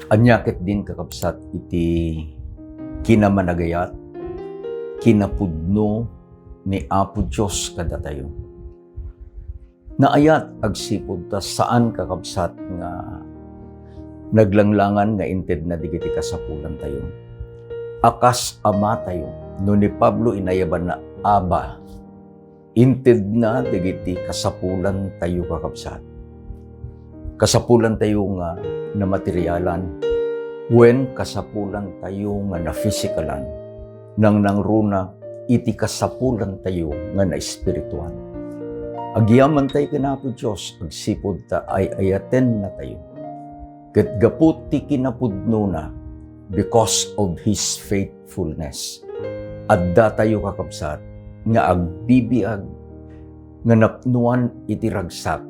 Anyakit din kakabsat iti kinamanagayat, kinapudno ni Apo Diyos kada tayo. Naayat agsipod ta saan kakabsat nga naglanglangan nga inted na digiti kasapulan tayo. Akas ama tayo, no ni Pablo inayaban na Aba, inted na digiti kasapulan tayo kakabsat. Kasapulan tayo nga na materyalan, when kasapulan tayo nga na fisikalan, nang nangruna iti kasapulan tayo nga na espiritual. Agyaman tayo kinapo Diyos, agsipod ta ay ayaten na tayo. Ket gaput ti kinapudno na because of His faithfulness. Adda tayo kakabsat nga agbibiyag nga napnuan iti ragsak.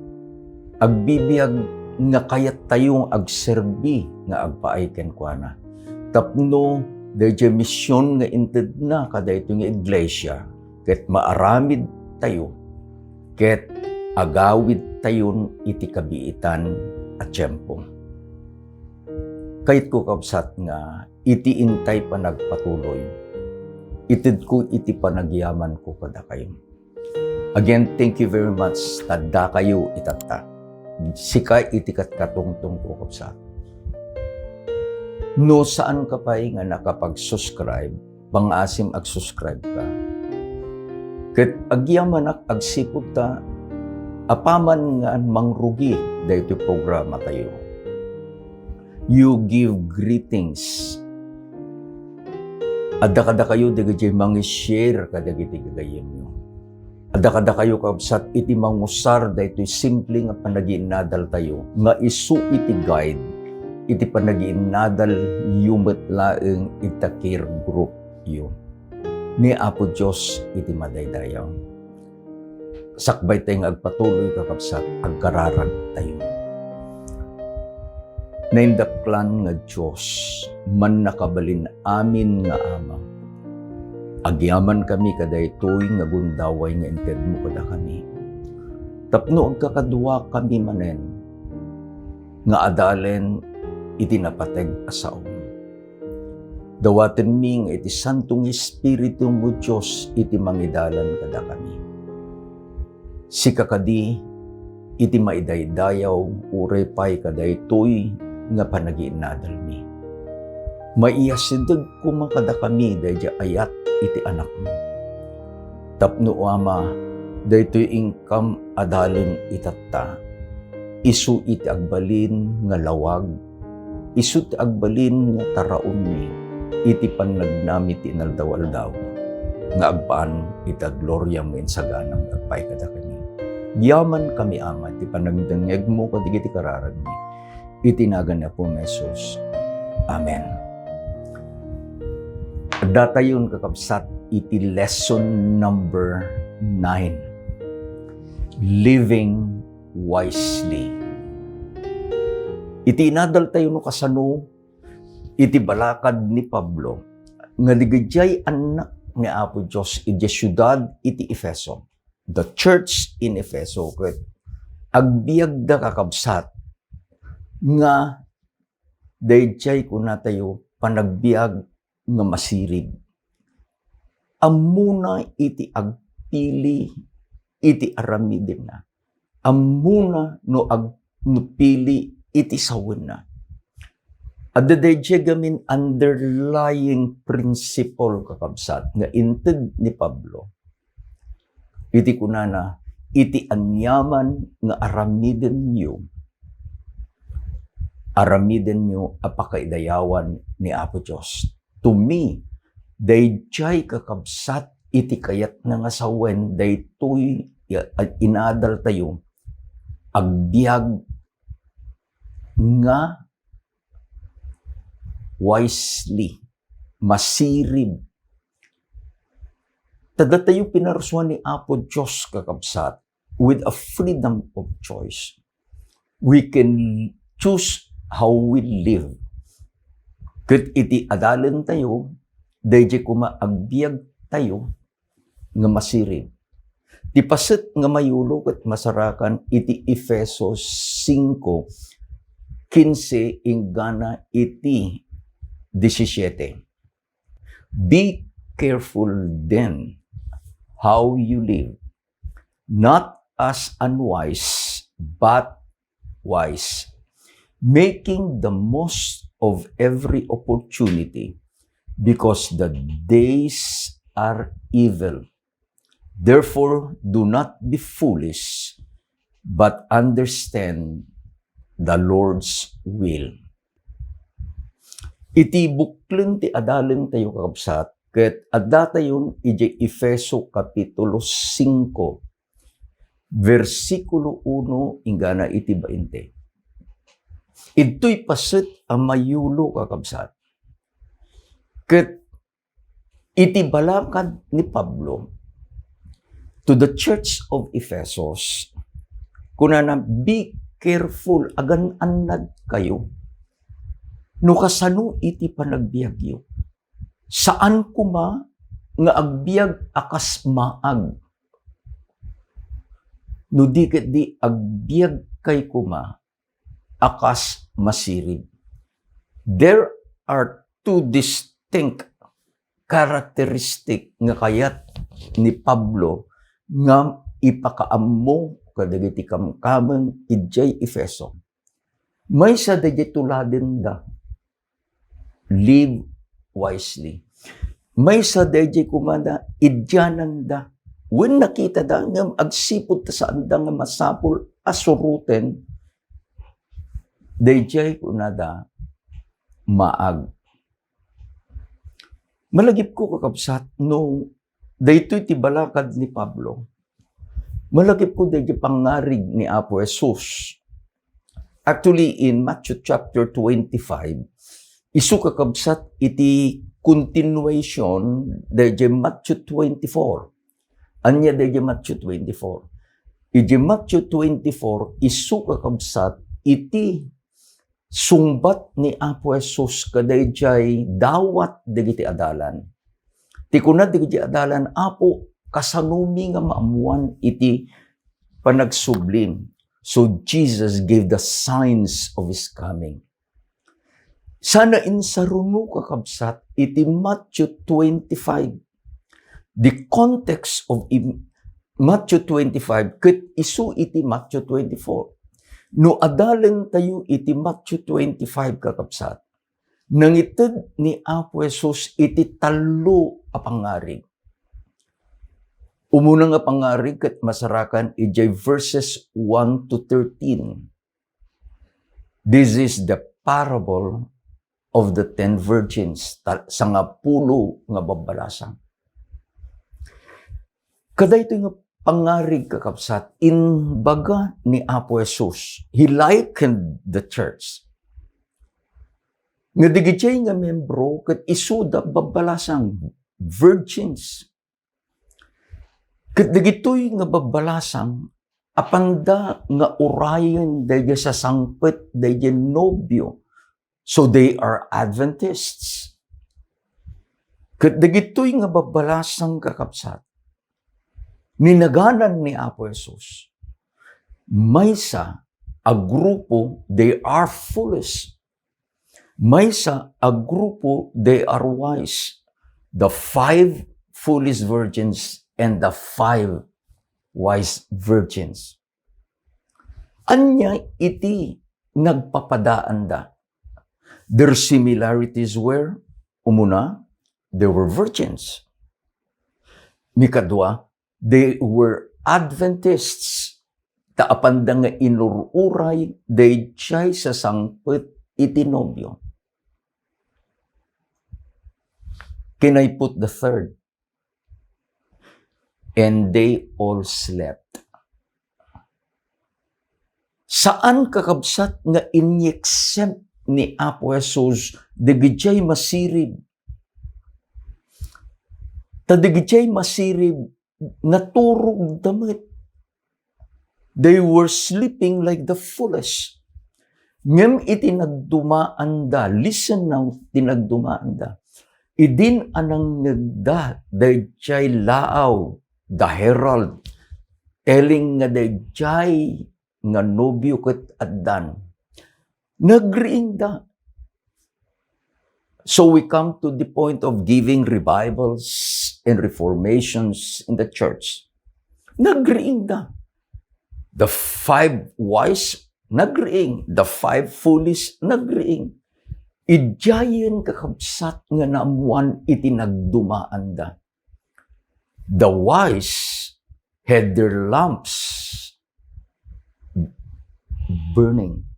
Agbibiyag nga kayat tayong agserbi nga agpaay kenkwana. Tapno dayjay misyon nga inted na kada ito nga iglesia, ket maaramid tayo, ket agawid tayon iti kabiitan at tiyempo. Kayat ko kabsat nga iti intay pa nagpatuloy, itid ko iti panagyaman ko kada kayo. Again, thank you very much. Tadda kayo itata. Sikay itikat katungtong ko kabsat. No saan ka pa'y nga nakapag-subscribe, pangasim ag-subscribe ka. Ket agyaman agsipod ta, apaman nga mangrugi dayto programa tayo. You give greetings. Adda kada kayo dagiti mang-share kadagiti gagayem nyo. Adda kayo kabsat iti mangusar daytoy simple nga panagiinadal tayo nga isu iti guide iti panagiinadal yumet laeng ita care group yu ni Apo Diyos iti madaydayaw. Sakbay tayong agpatuloy kakabsat agkararag tayo. Naindaklan nga Diyos man nakabalin amin nga Ama. Agyaman kami kadaytoy nga gundaway nga inted mo kada kami. Tapno agkakadwa kami manen nga adalen iti napateg asaom. Dawaten mi nga iti Santong Espiritu mo Diyos iti mangidalan kada kami. Sikakadi iti maidaydayaw uray pay kadaytoy nga panagiinadal mi. Maiyasideg kumakada kami dayjay ayat iti anak mo. Tapno Ama, daytoy ingkam adalin itatta. Isu iti agbalin nga lawag, isu iti agbalin nga taraon mi, iti panagnamit inaldaw-aldaw, nga agpaan iti gloria mo insaganang agpay kada kami. Giyaman kami Ama, iti panagdangeg mo kadigiti kararag mi, itinagan na po Jesus. Amen. Datayon kakabsat iti lesson number 9. Living wisely. Iti inadal tayo no kasano, iti balakad ni Pablo, nga ligayjay anak ni Apo Diyos iti syudad iti Efeso. The church in Efeso, agbiag da kakabsat, nga dayjay kuna tayo panagbiag nga masirib. Amuna iti agpili iti aramidin na. Amuna no agpili iti sawin na. Adadayjay gamin underlying principle kakabsat nga inted ni Pablo. Iti kunana, iti anyaman nga aramidin nyo apakaidayawan ni Apo Diyos. To me, dayjay kakabsat iti kayat nga sawen, daytoy inadal tayo, agbiag nga wisely, masirib. Tada tayo pinaruswan ni Apo Diyos kakabsat with a freedom of choice. We can choose how we live. Ket iti adalan tayo, dayjay kuma agbiag tayo nga masirib. Ti paset nga mayulo ket masarakan iti Efeso 5 15 ingana iti 17. Be careful then how you live, not as unwise, but wise, making the most of every opportunity, because the days are evil. Therefore, do not be foolish, but understand the Lord's will. Iti bukleng ti adalan tayo kakabsat, ket adda tayon iti Efeso Kapitulo 5, versikulo 1, ingana iti 20. Ito'y paset ang mayulo kakabsat. Ket iti balakad ni Pablo to the Church of Ephesus, kunana, be careful, agan-anad kayo. No kasano iti panagbiagyo. Saan kuma nga agbiag akas maag. No di ket di agbiag kay kuma akas masirib. There are two distinct characteristic nga kayat ni Pablo nga ipakaammo kadagiti kamkameng idjay Efeso. May sa dagiti tuladen da, live wisely. May sa dagiti kumanda, idyanan da. When nakita da nga agsipod ta sa anda nga masapul asuruten, dagiti kunada maag. Malagip ko kakabsat, no, daytoy ti balakad ni Pablo. Malagip ko daytoy pangarig ni Apo Jesus. Actually, in Matthew chapter 25, isu kakabsat iti continuation daytoy Matthew 24. Anya daytoy Matthew 24. Iti Matthew 24, isu kakabsat iti sungbat ni Apo Jesus kadayjay dawat dagiti adalan. Ti kuna dagiti adalan, Apo, kasanumi nga maamuan iti panagsublim. So Jesus gave the signs of His coming. Sana insaruno kakabsat iti Matthew 25. The context of Matthew 25 ket isu iti Matthew 24. No adalan tayo iti Matthew 25 kakabsat. Nangited ni Apo Jesus iti talo a pangarig. Umuna nga pangarig ket masarakan iti verses 1 to 13. This is the parable of the 10 virgins, sangapulo nga babalasang. Kaday ito nga pangarig kakabsat, in baga ni Apo Jesus, He likened the church. Nga digitay nga membro, kat isuda babalasang, virgins. Kat digitoy nga babalasang, apanda nga urayan dahil sa sangpet, dahil nobyo. So they are Adventists. Kat digitoy nga babalasang kakabsat, ninaganan ni Apo Jesus, maysa a grupo, they are foolish. Maysa a grupo, they are wise. The 5 foolish virgins and the 5 wise virgins. Anya iti nagpapadaan da. Their similarities were, umuna, they were virgins. Mikadwa, they were Adventists. Taapanda nga inururay, they chay sa sangpet itinobyo. Can I put the third? And they all slept. Saan kakabsat nga in-exempt ni Apo Jesus digijay masirib? Tadigijay masirib, naturog damit. They were sleeping like the foolish. Ngem itinagdumaan da, listen now, tinagdumaan da. Idin anang nagda, dayjay laaw, the herald, telling nga dayjay nga nobyo ket addan. Nagriingda. So we come to the point of giving revivals and reformations in the church. Nagriingda. The 5 wise, nagriing. The 5 foolish, nagriing. Ijayan kakabsat nga naamuan itinagdumaan da. The wise had their lamps burning.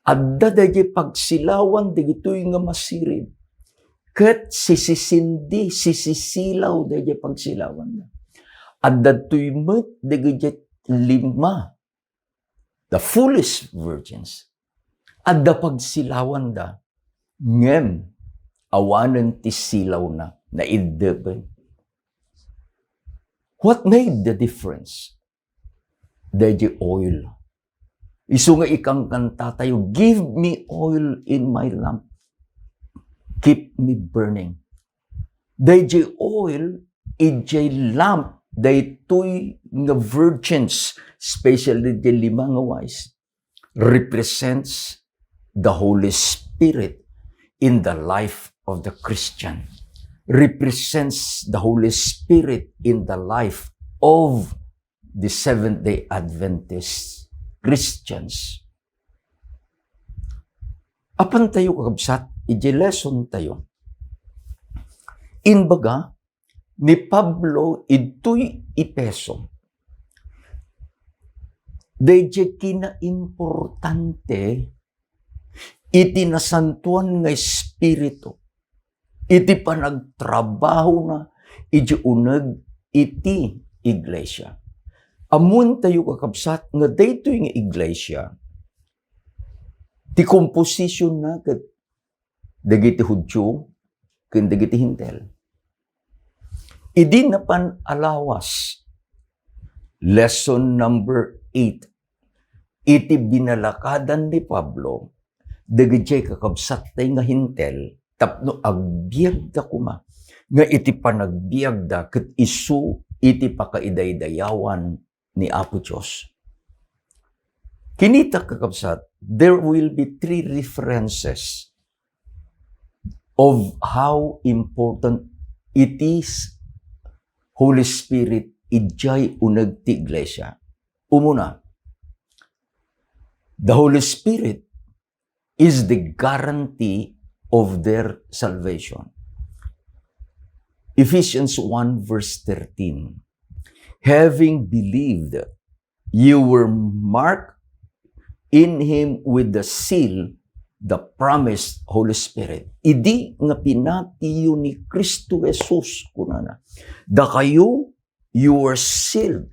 Adda dayjay pagsilawan dagitoy nga masirin. Ket sisisilaw dayjay pagsilawan na. Adda toy met dagijay 5, the foolish virgins. Adda pagsilawan da, ngem awanen ti silaw na ideben. What made the difference? Dayjay oil. Isu nga ikang kanta tayo, give me oil in my lamp. Keep me burning. Dayjay oil, ijay lamp, daytoy nga virgins, especially the 5 nga wise, represents the Holy Spirit in the life of the Christian. Represents the Holy Spirit in the life of the Seventh-day Adventists. Christians. Apan tayo kakabsat, ije-lesson tayo. Inbaga, ni Pablo ito'y ipeso. Dayjay kinaimportante iti nasantuan nga espiritu. Iti panagtrabaho na iti uneg iti iglesia. Amun tayo kakabsat nga daytoy nga iglesia, ti composition na ket dagiti Hudyo ken dagiti Hintel. Idi na pan alawas. Lesson number 8. Iti binalakadan ni Pablo, dagiti kakabsat tay nga Hintel, tapno agbiag da kuma, nga iti panagbiag da ket isu iti pakaidaydayawan ni Apo Diyos. Kinita kakabsat, there will be 3 references of how important it is Holy Spirit ijay uneg ti iglesia. Umuna, the Holy Spirit is the guarantee of their salvation. Ephesians 1 verse 13. Having believed, you were marked in Him with the seal, the promised Holy Spirit. Idi nga pinatiyo ni Kristo Jesus kunana. Da kayo, you were sealed.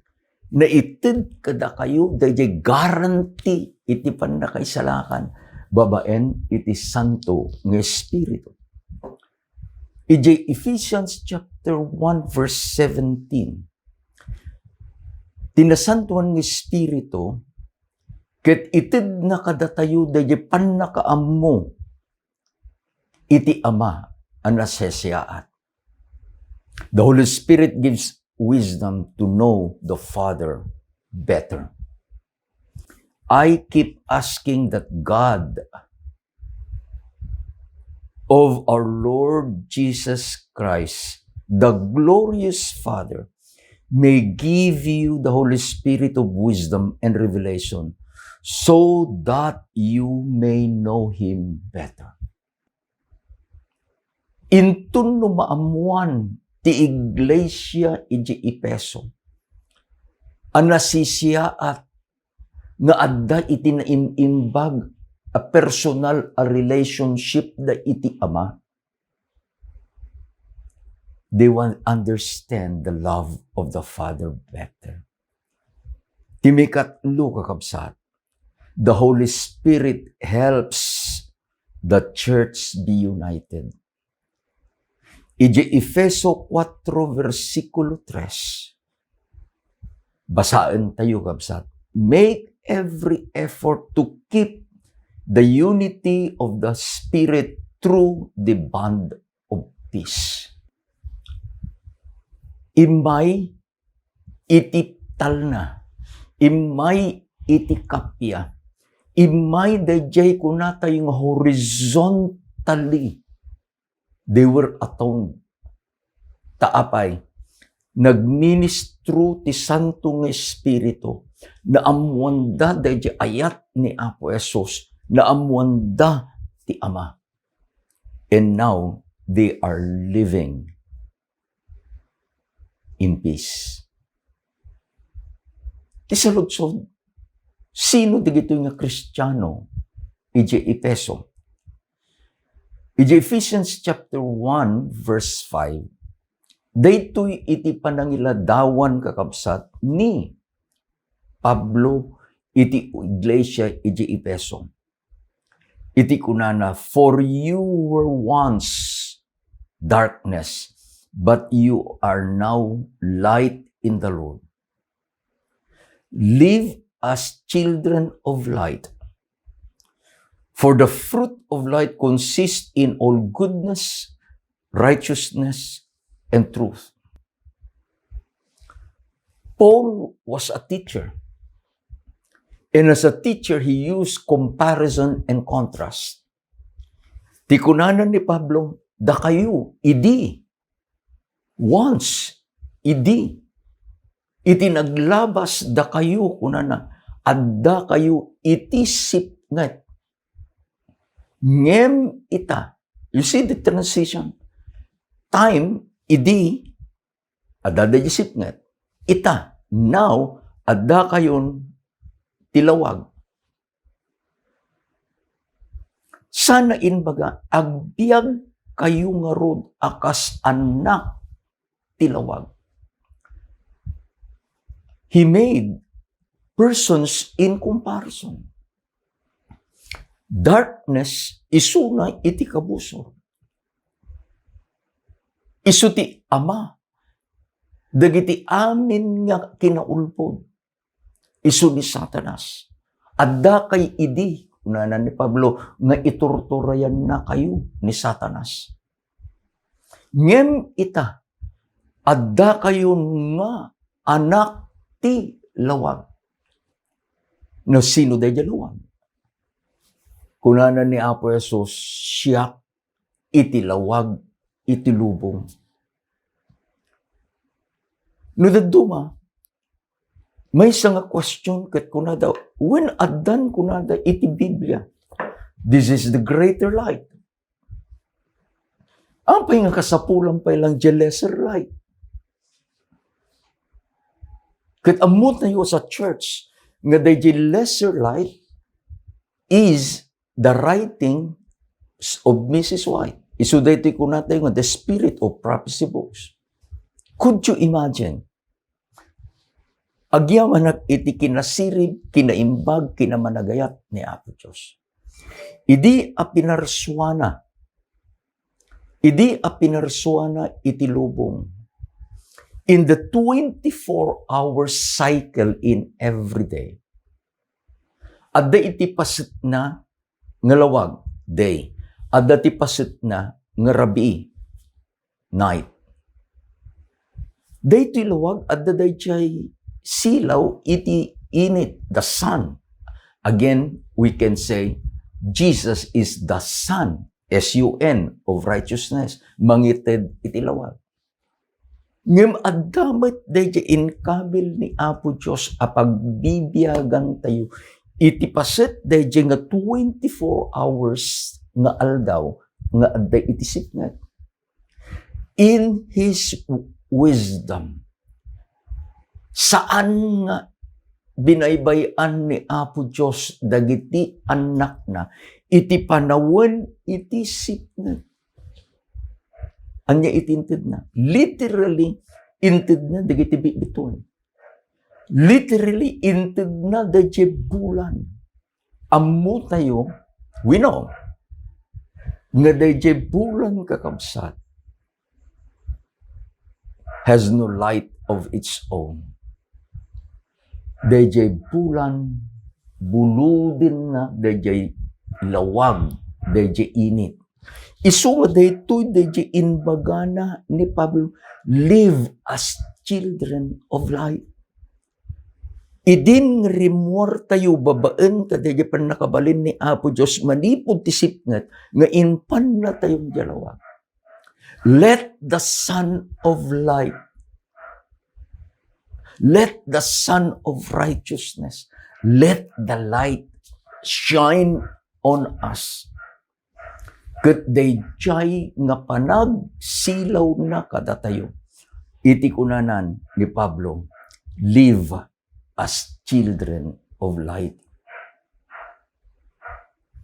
Na itid kada kayo, dayjay guarantee iti panakaisalakan. Babaen iti santo nga Espiritu. Ijay Ephesians chapter 1 verse 17. Tinasantuan ng Espiritu, ket itid na kadatayo dayjay pannakaammo iti Ama ang nasesiyaat. The Holy Spirit gives wisdom to know the Father better. I keep asking that God of our Lord Jesus Christ, the glorious Father, may give you the Holy Spirit of wisdom and revelation so that you may know Him better. Intun no maamuan ti iglesia iji Epeso, ang nasisiyaat nga adda iti naimimbag a personal a relationship da iti Ama. They will understand the love of the Father better. Timikatlo kakabsat, the Holy Spirit helps the church be united. Ije Efeso 4 versikulo 3. Basaan tayo kabsat. Make every effort to keep the unity of the Spirit through the bond of peace. Imay iti talna, imay iti kapya, imay dayjay kunata yung horizontally. They were atoned. Taapay, nagministro ti Santo nga Espiritu na amuanda dayjay ayat ni Apo Jesus, na amuanda ti Ama. And now, they are living in peace. Ti saludsod, sino digito nga Kristiyano? Ije Efeso. Ije Ephesians chapter 1 verse 5. Daytoy iti panangiladawan kakabsat ni Pablo iti iglesia ije Efeso. Iti kunana, for you were once darkness, but you are now light in the Lord. Live as children of light. For the fruit of light consists in all goodness, righteousness, and truth. Paul was a teacher. And as a teacher, he used comparison and contrast. Tikunanan ni Pablo, da kayo, idi. Once, idi. Iti naglabas da kayo, kunana, adda kayo, itisip ngat. Ngem ita. You see the transition? Time, idi, adda da isip ngat. Ita, now, adda kayon, tilawag. Sana inbaga, agbiag kayo nga rod akas anak tilawag. He made persons in comparison. Darkness isuna iti kabusor. Isu ti Ama. Dagiti amin nga kinaulpod. Isu ni Satanas. Adda kay idi, unanan ni Pablo, nga iturturayan na kayo ni Satanas. Ngem ita, adda kayo nga anak ti lawag. No, sino day lawag? Kunanan ni Apo Jesus, siya iti lawag, iti lubong. No, daduma, may isang question kat kunada, when addan kunada iti Biblia, this is the greater light. Ang pa nga kasapulang pa ilang lesser light. Kat amot na yo sa church, nga the lesser light is the writing of Mrs. White. Isuday iti kunada yung the spirit of prophecy books. Could you imagine? Agyaman iti kinasirib, kinaimbag, kinamanagayat ni Apo Diyos. Idi a pinarswana iti lubong. In the 24-hour cycle in every day. Adda iti pasit na ngalawag, day. Adda iti pasit na ngarabi, night. Day iti lawag, adda day chay silaw iti init, the sun. Again, we can say, Jesus is the Son, S-U-N, of righteousness. Mangited iti lawag. Ngem addamat dayjay inkabil ni Apo Diyos apagbibiyagan tayo. Iti paset dayjay nga 24 hours nga aldaw nga adday iti sipngat. In His wisdom, saan nga binaybayan ni Apo Diyos dagiti anak na iti panawen iti sipngat. Anya itinted na. Literally, inted na dagiti bituin. Literally, inted na dagiti bulan. Ammo tayo, we know, nga dagiti bulan kakabsat has no light of its own. Dagiti bulan, buludin na dagiti lawag, dagiti init. Isu daytoy dayjay inbagana ni Pablo, live as children of light. Idin rimor tayo babaan kadaya pan nakabalin ni Apo Diyos manipod tisipngat nga inpan na tayong dalawa. Let the Son of Light, let the Son of Righteousness, let the light shine on us. Kat day jay nga panag silaw na kada tayo. Iti kunanan ni Pablo, live as children of light.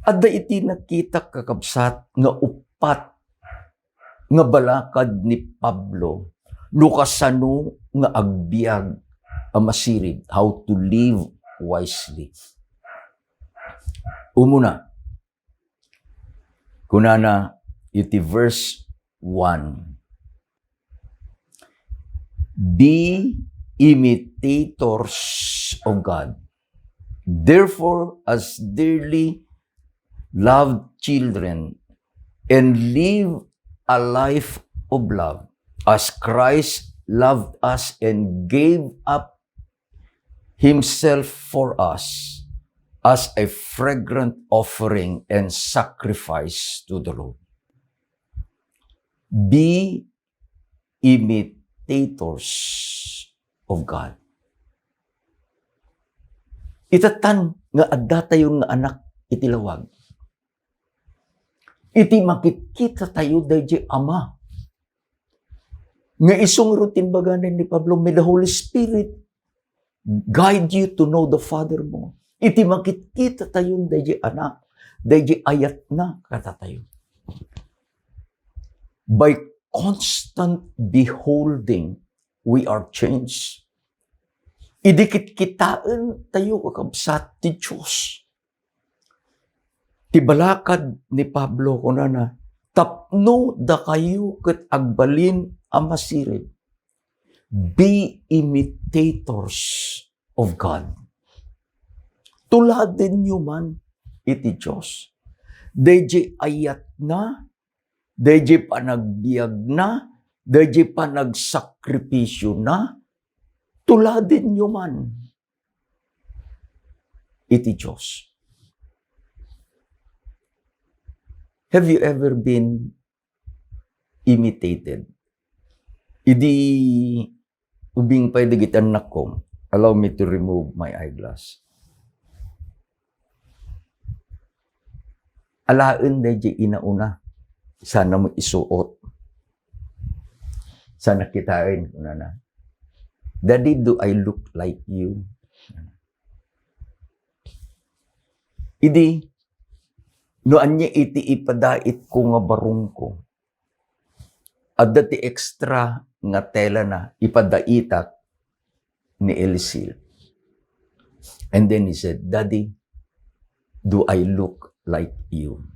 Adda iti nakita kakabsat nga upat nga balakad ni Pablo nukasano nga agbiag amasirid how to live wisely. Umuna, kunana iti verse 1. Be imitators of God. Therefore, as dearly loved children, and live a life of love, as Christ loved us and gave up Himself for us as a fragrant offering and sacrifice to the Lord. Be imitators of God. Itatan nga adda tayo nga anak itilawag. Iti makikita tayo dahil Ama. Nga isong routine baganan ni Pablo, may the Holy Spirit guide you to know the Father mo. Iti makikita tayo dahil anak, dahil ayat na kata tayo. By constant beholding, we are changed. Idikit kitaan tayo kakabsat ti Diyos. Tibalakad ni Pablo kunana, tapno da kayo ket agbalin amasirid. Be imitators of God. Tuladin nyo man iti Diyos. Deje ayat na, deje panagbiag na, deje panagsakripisyo na, tuladin nyo man iti Diyos. Have you ever been imitated? Idi ubing pay digitan nakom. Allow me to remove my eyeglass. Alaen deje inauna. Sana mo isuot. Sana kitain kunana. Daddy, do I look like you? Idi no anya iti ipadait ko nga barong ko. Adda ti extra nga tela na ipadaitak ni Elias. And then he said, Daddy, do I look like you?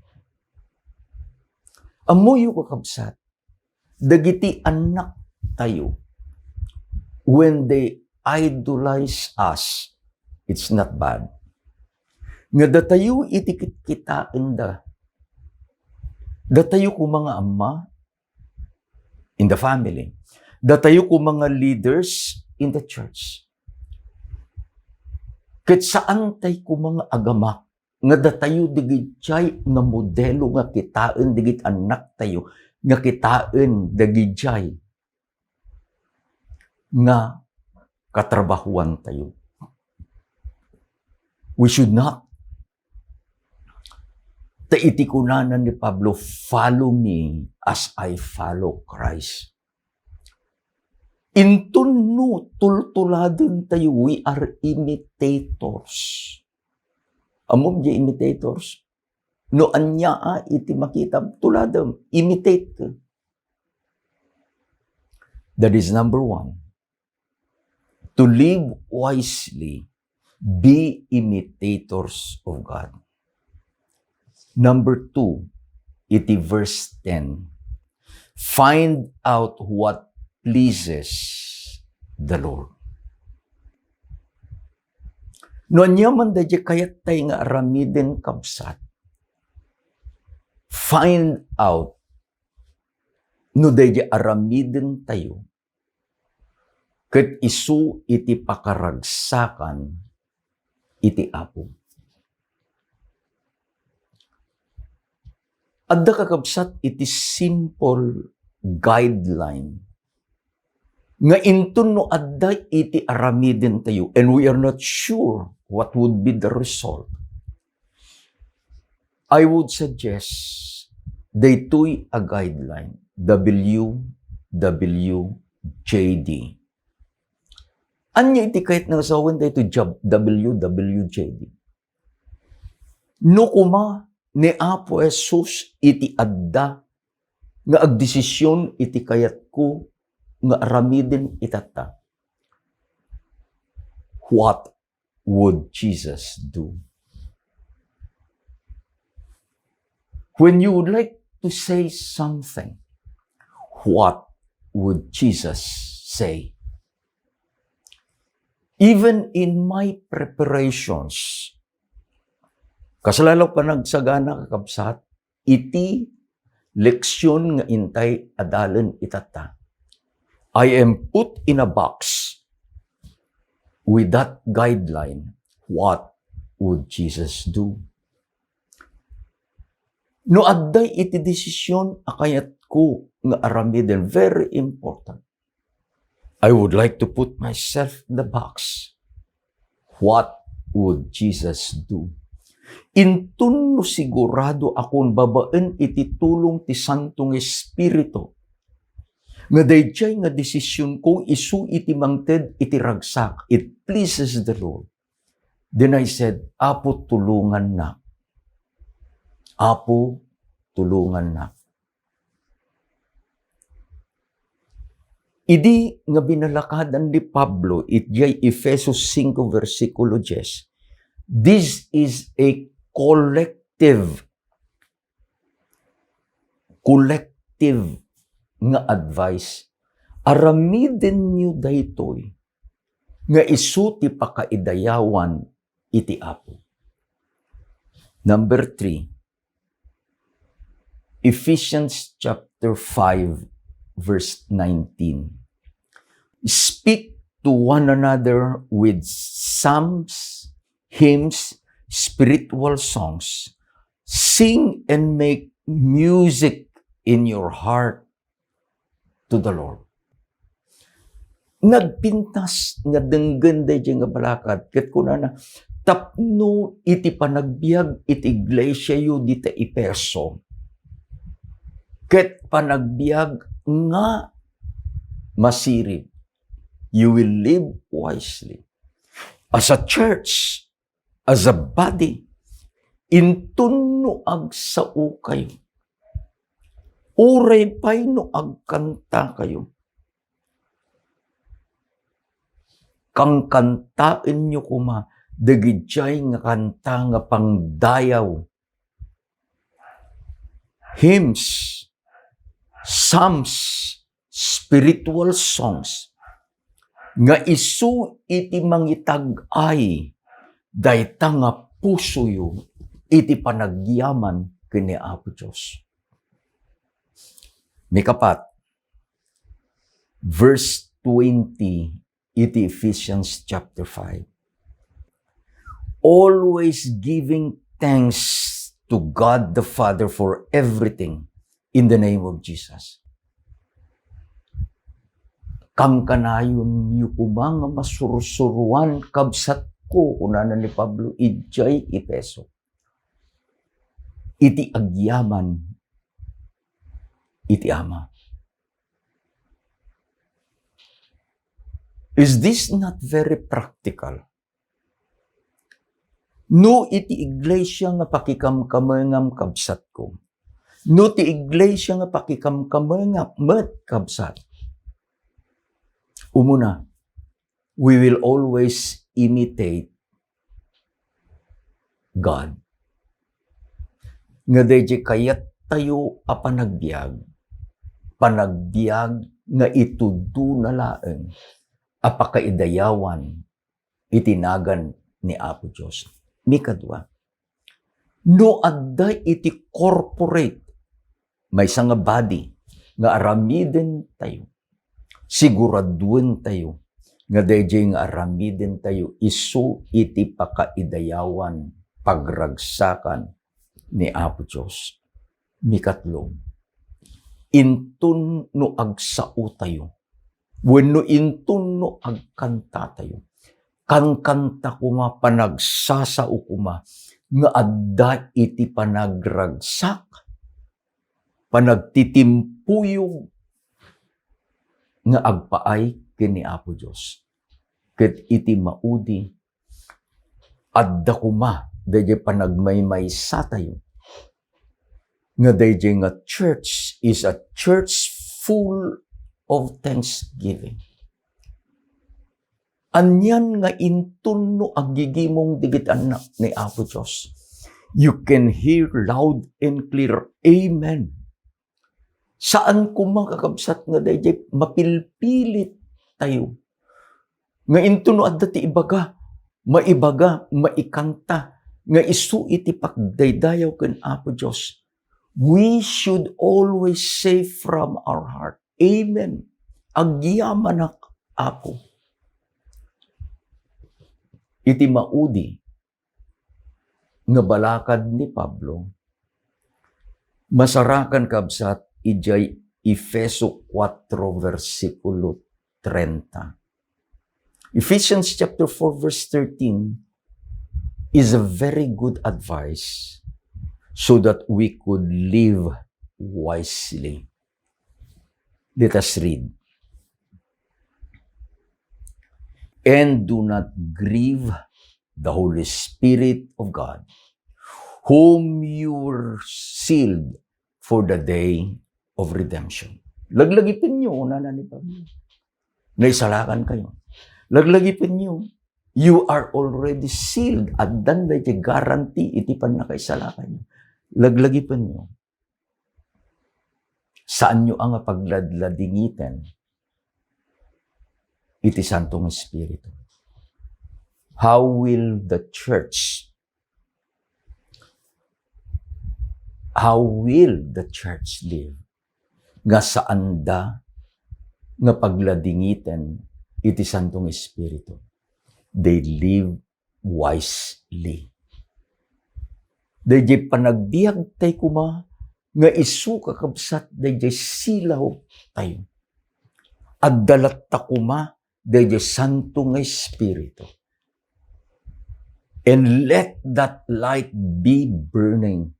Amuyo ko kabsat, dagiti anak tayo, when they idolize us, it's not bad. Nga datayo itikit kita inda. Datayo ko mga ama in the family. Datayo ko mga leaders in the church. Ket saan tay ko mga agama nga datayo digit jay nga modelo nga kitaan digit anak tayo nga kitaan digit jay nga katrabahuan tayo. We should not. Taiti kunanan ni Pablo, follow me as I follow Christ. Intunno, tultuladon tayo, we are imitators. Amom di imitators. No anya iti makita, tuladam, imitate ka. That is number 1. To live wisely, be imitators of God. Number 2, iti verse 10. Find out what pleases the Lord. No nyaman da kayat tayo nga aramiden kabsat. Find out no da aramiden tayo. ket isu iti pakaragsakan iti Apo. Adda kakabsat iti simple guideline nga intun no adda iti aramiden tayo and we are not sure what would be the result. I would suggest daytoy a guideline, WWJD. Anya iti kahit nga sawan dayto job, WWJD. No kuma ni Apo Jesus iti adda nga agdesisyon iti kayat ko nga aramiden itata. What would Jesus do? When you would like to say something, what would Jesus say? Even in my preparations, kasalalaw pa nagsagana kakabsat, iti leksyon nga intay adalan itata. I am put in a box with that guideline. What would Jesus do? No adday iti desisyon akayat ko nga aramiden, very important. I would like to put myself in the box. What would Jesus do? Intun no sigurado akong babaen iti tulong ti Santong Espiritu. Nga dayjay nga desisyon ko isu iti mangted iti ragsak. It pleases the Lord. Then I said, Apo tulungan na. Apo tulungan na. Idi nga binalakadan ni Pablo, itjay Efesos 5 versikulo 10. This is a collective nga advice. Aramiden nyo daytoy nga isu ti pakaidayawan iti Apo. Number 3, Ephesians chapter 5 verse 19. Speak to one another with psalms, hymns, spiritual songs. Sing and make music in your heart to the Lord. Nagpintas nga denggen dayjay nga balakad ket kunana tapno iti panagbiag iti iglesia yu dita Efeso. Ket panagbiag nga masirib. You will live wisely. As a church, as a body, intun no agsao kayo. Uray pay no agkanta kayo. Kang kantain nyo kuma, dagidjay nga kanta nga pangdayaw. Hymns, psalms, spiritual songs, nga isu iti mangitag-ay, dayta nga puso yu, iti panagyaman kini Apo Diyos. Mikapat, verse 20, iti Ephesians chapter 5. Always giving thanks to God the Father for everything in the name of Jesus. Kang kanayon yu kumang masursuruan kabsat ko kunana ni Pablo idjay Efeso. Iti agyaman iti Ama. Is this not very practical? No iti iglesia nga pakikamkamengam kabsat ko. No ti iglesia nga pakikamkamengam met kabsat. Umuna, we will always imitate God. Nga dayjay kayat tayo a panagbiag nga itudo na laeng apakaidayawan itinagan ni Apo Diyos. Mikadwa, no adday iti corporate, may nga body, nga aramiden tayo, siguraduan tayo, nga dayjay nga aramiden tayo isu iti pakaidayawan pagragsakan ni Apo Diyos. Mikatlo, intun no agsao tayo. Wenno intun no agkanta tayo. Kankanta kuma panagsasao kuma nga adda iti panagragsak, panagtitimpuyog nga agpaay kini Apo Diyos. Ket iti maudi, adda kuma, dayjay panagmaymaysa tayo. Nga dayjay nga church is a church full of thanksgiving. Anyan nga intunno agigimong digit anak ni Apo Diyos. You can hear loud and clear, Amen. Saan kumakakabsat nga dayjay mapilpilit tayo. Nga intunno adda ti ibaga, maibaga, maikanta, nga isu iti pagdaydayaw ken Apo Diyos. We should always say from our heart, Amen. Agyamanak Apo. Iti maudi nga balakad ni Pablo, masarakan kabsat ijay Efeso 4 versikulo 30. Ephesians chapter 4 verse 13 is a very good advice so that we could live wisely. Let us read. And do not grieve the Holy Spirit of God, whom you were sealed for the day of redemption. Laglagipin nyo, una ni Pablo. Naisalakan kayo. Laglagipin nyo. You are already sealed. At dan na guarantee, itipan na kaisalakan nyo. Laglagipin nyo. Saan nyo ang pagladladingitan? Iti Santong Espiritu. How will the church live? Nga saan da nga pagladingitan iti Santong Espiritu? They live wisely. Dayjay panagbiag tay kuma nga isu kakabsat dayjay silaw tayo. At dalat ta kuma dayjay Santong Espiritu. And let that light be burning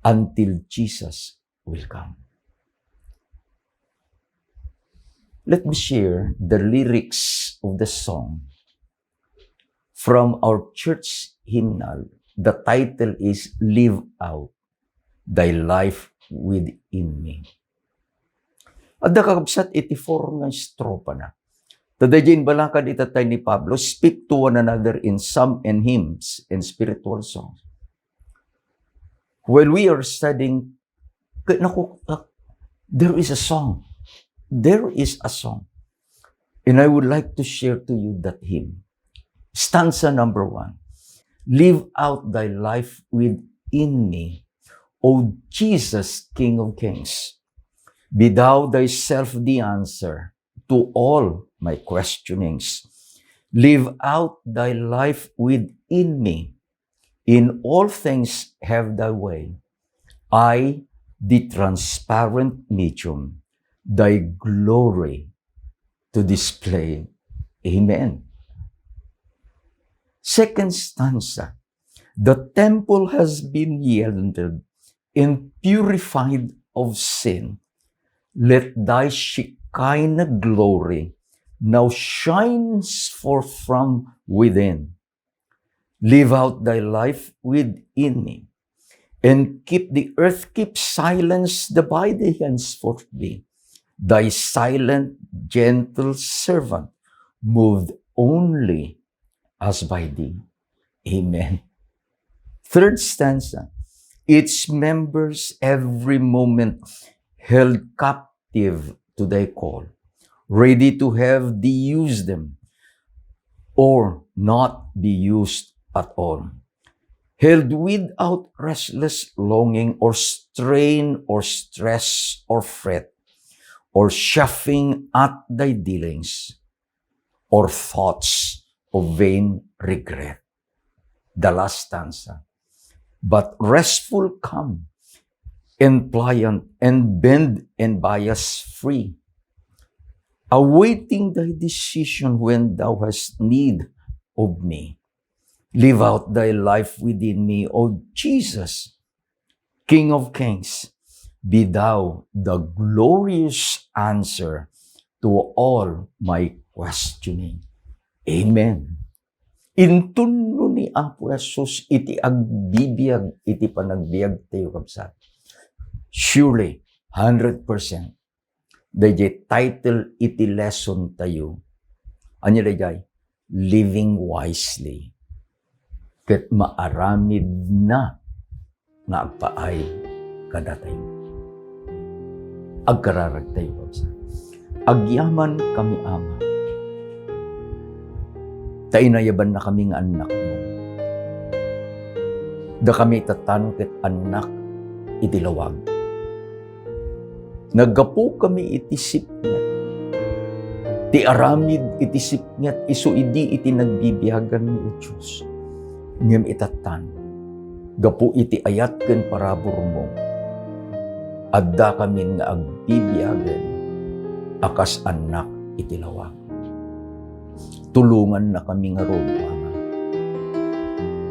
until Jesus will come. Let me share the lyrics of the song from our church hymnal. The title is Live Out Thy Life Within Me. At kakabsat 84 nga estropa na. Tadayjay balakad itatay ni Pablo, speak to one another in psalm and hymns and spiritual songs. While we are studying, there is a song. There is a song. And I would like to share to you that hymn. Stanza number 1. Live out thy life within me, O Jesus, King of Kings. Be thou thyself the answer to all my questionings. Live out thy life within me. In all things have thy way. I, the transparent medium, thy glory to display. Amen. Second stanza. The temple has been yielded and purified of sin. Let thy Shekinah glory now shines forth from within. Live out thy life within me, and keep the earth, keep silence the by the henceforth be. Thy silent, gentle servant, moved only as by thee. Amen. Third stanza. Its members every moment held captive to thy call, ready to have thee use them, or not be used at all. Held without restless longing or strain or stress or fret, or chafing at thy dealings, or thoughts of vain regret. The last stanza. But restful come, and pliant, and bend and bias free, awaiting thy decision when thou hast need of me. Live out thy life within me, O Jesus, King of kings. Be thou the glorious answer to all my questioning. Amen. Intunno ni Apo Jesus iti agbibiyag, iti panagbiag tayo kabsat. Surely, 100%, dayjay title iti lesson tayo. Anya dayjay? Living wisely. Ket maaramid na nga agpaay kada tayo. Agkararag tayo kabsat. Agyaman kami Ama. Tainayaban na kami nga anak mo. Da kami tatangket anak itilawag. Naggapo kami itisip niya. Ti aramid itisip niya iso idi iti nagbibiyagan ni o Diyos. Ngem itatan. Gapo iti ayat ken parabor mo. Adda kami nga agbibiyagan akas anak itilawag. Tulungan na kami nga ron, Ama.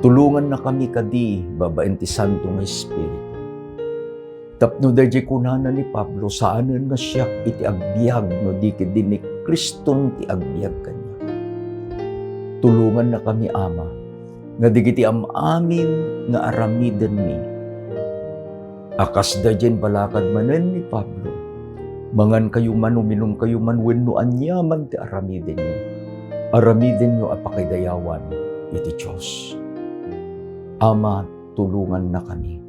Tulungan na kami kadi, babaen ti Santo nga Espiritu. Tapno dayjay kunana ni Pablo, saanen nga siya iti agbiag, no di kedi ni Kriston ti agbiag kanya. Tulungan na kami, Ama, nga di kiti amin nga aramiden mi. Akas dayjay balakad manen ni Pablo, mangan kayo man, uminom kayo man, wenno anyaman ti aramiden niyo. Aramiden nyo at pakaidayawan iti Diyos. Ama, tulungan na kami.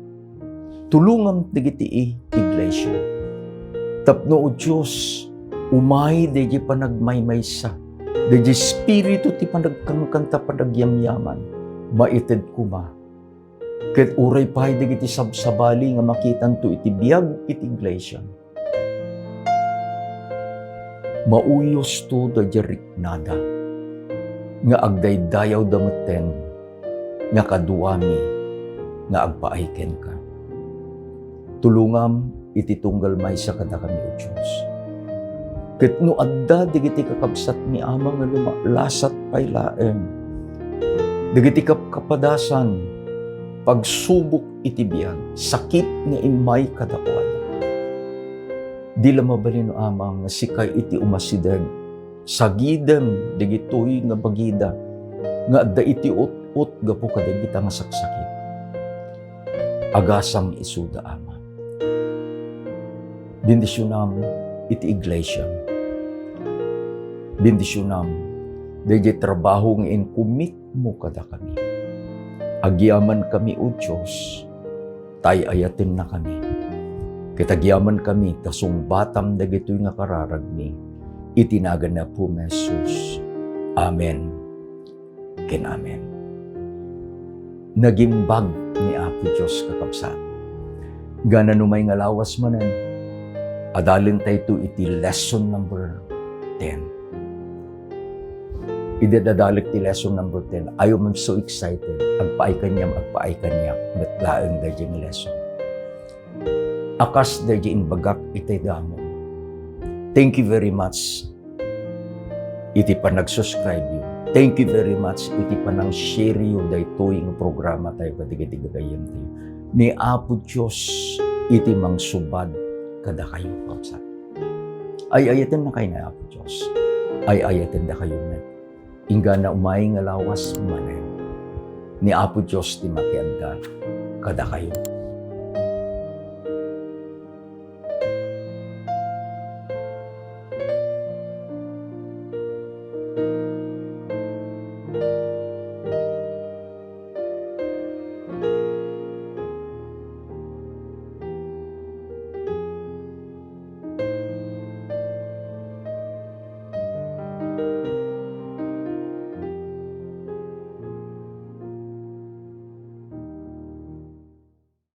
Tulungan digiti iglesia. Tapno o Diyos, umay deji panagmaymaysa. Deji Espiritu ti panagkangkanta panagyamyaman. Maited kuma. Ket uray pahay digiti sabsabali nga makitan to iti biyag iti iglesia. Mauyos to deji riknada. Nga agdaydayaw dameten, nga kaduami, nga agpaaiken ka. Tulungam iti tunggal may sa kada kami o Diyos. Ket no adda digiti kakabsat ni Ama nga lumalasat paylaeng, digiti kapadasan, pagsubok iti biyag, sakit nga imay kadakwad. Di lamabalin no Ama nga sikay iti umasidag, sagidem digitoy nga bagida nga adda iti ut gapo kadagita nga saksakit. Agasam isuda Ama. Bendisyonam iti iglesia. Bendisyonam dayjay trabaho nga inkumit mo kada kami. Agyaman kami o Diyos, tay ayaten na kami. Kitagyaman kami kasungbatam dagitoy nga kararagmi. Itinagan na po ni Jesus. Amen. Ken amen. Nagimbag ni Apo Diyos kakabsat. Gana numay nga lawas manen. Adalin tayo iti lesson number 10. Idadadalik ti lesson number 10. I'm so excited. Agpaay kanya. Ba't laeng da dyan lesson. Akas da dyan bagak itay damo. Thank you very much. Iti pa nag-subscribe you. Thank you very much. Iti pa nang share you daytoy nga programa tayo kadigay-digagayan tayo. Ni Apo Diyos iti mang subad kada kayo kapsat. Ay-ayaten na kayo na Apo Diyos. Ay-ayaten na kayo na. Ingga na umay nga lawas manen. Ni Apo Diyos ti makianda kada kayo.